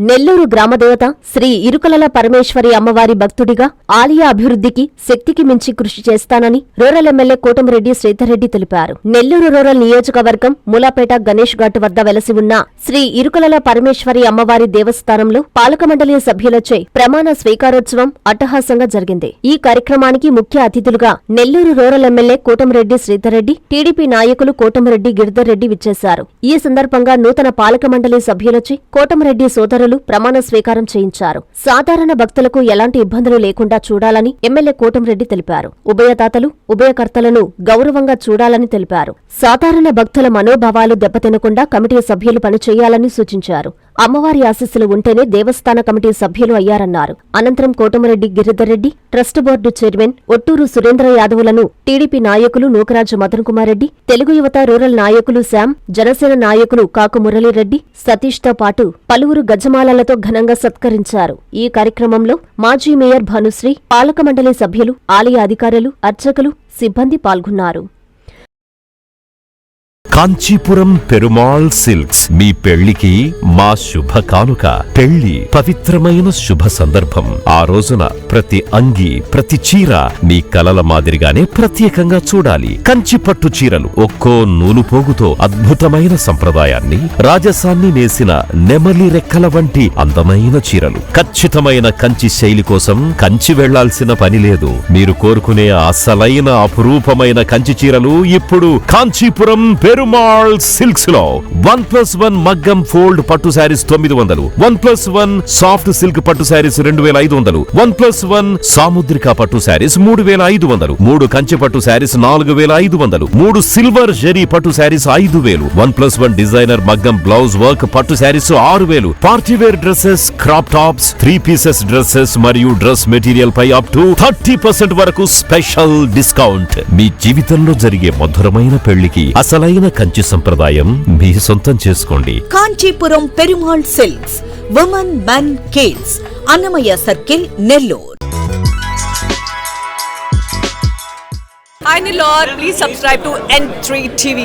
నెల్లూరు గ్రామదేవత శ్రీ ఇరుకలల పరమేశ్వరి అమ్మవారి భక్తుడిగా ఆలయ అభివృద్ధికి శక్తికి మించి కృషి చేస్తానని రూరల్ ఎమ్మెల్యే కోటమిరెడ్డి శ్రీధర్రెడ్డి తెలిపారు. నెల్లూరు రూరల్ నియోజకవర్గం మూలాపేట గణేష్ ఘాట్ వద్ద వెలసి ఉన్న శ్రీ ఇరుకలల పరమేశ్వరి అమ్మవారి దేవస్థానంలో పాలక మండలి సభ్యులచే ప్రమాణ స్వీకారోత్సవం అట్టహాసంగా జరిగింది. ఈ కార్యక్రమానికి ముఖ్య అతిథులుగా Nellore rural MLA Kotamreddy Sridhar Reddy, TDP నాయకులు కోటమిరెడ్డి గిరిధర్రెడ్డి విచ్చేశారు. ఈ సందర్భంగా నూతన పాలక మండలి సభ్యులచే కోటమిరెడ్డి సోదరులు ప్రమాణ స్వీకారం చేయించారు. సాధారణ భక్తులకు ఎలాంటి ఇబ్బందులు లేకుండా చూడాలని ఎమ్మెల్యే కోటమిరెడ్డి తెలిపారు. ఉభయదాతలు, ఉభయకర్తలను గౌరవంగా చూడాలని తెలిపారు. సాధారణ భక్తుల మనోభావాలు దెబ్బతినకుండా కమిటీ సభ్యులు పనిచేయాలని సూచించారు. అమ్మవారి ఆశీస్సులు ఉంటేనే దేవస్థాన కమిటీ సభ్యులు అయ్యారన్నారు. అనంతరం Kotamreddy Giridhar Reddy, trust board chairman Otturu Surendra యాదవులను TDP నాయకులు నూకరాజు మదన్ కుమార్ రెడ్డి, తెలుగు యువత రూరల్ నాయకులు శ్యామ్, జనసేన నాయకులు కాకు మురళీరెడ్డి, సతీష్తో పాటు పలువురు గజమాలలతో ఘనంగా సత్కరించారు. ఈ కార్యక్రమంలో మాజీ మేయర్ భానుశ్రీ, పాలక మండలి సభ్యులు, ఆలయ అధికారులు, అర్చకులు, సిబ్బంది పాల్గొన్నారు. కాంచీపురం పెరుమాళ్ సిల్క్స్ మీ పెళ్లికి మా శుభ కానుక. పెళ్లి పవిత్రమైన శుభ సందర్భం. ఆ రోజున ప్రతి అంగి, ప్రతి చీర మీ కలల మాదిరిగానే ప్రత్యేకంగా చూడాలి. కంచి పట్టు చీరలు ఒక్కో నూలు పోగుతో అద్భుతమైన సంప్రదాయాన్ని, రాజసాన్ని నేసిన నెమలి రెక్కల వంటి అందమైన చీరలు. ఖచ్చితమైన కంచి శైలి కోసం కంచి వెళ్లాల్సిన పని లేదు. మీరు కోరుకునే అసలైన అపురూపమైన కంచి చీరలు ఇప్పుడు కాంచీపురం పెరుమాళ్ సిల్క్స్ లో 1+1 మగ్గం ఫోల్డ్ పట్టు శారీస్ 900, 1+1 సాఫ్ట్ సిల్క్ పట్టు శారీస్ 2500, 1+1 సాముద్రిక పట్టు శారీస్ 3500, 3 కంచి పట్టు శారీస్ 4500, 3 సిల్వర్ జెరీ పట్టు శారీస్ 5000, 1+1 డిజైనర్ మగ్గం బ్లౌజ్ వర్క్ పట్టు sarees 6000, party wear dresses, crop tops, 3 pieces dresses మరియు డ్రెస్ మెటీరియల్ పై అప్ టు 30% వరకు స్పెషల్ డిస్కౌంట్. మీ జీవితంలో జరిగే మధురమైన పెళ్లికి అసలైన కంచి సంప్రదాయం మీ సొంతం చేసుకోండి. Kanchipuram Perumal silks, women, men, kids, Annamayya circle, Nellore. Hi Nilor, please subscribe to N3 TV.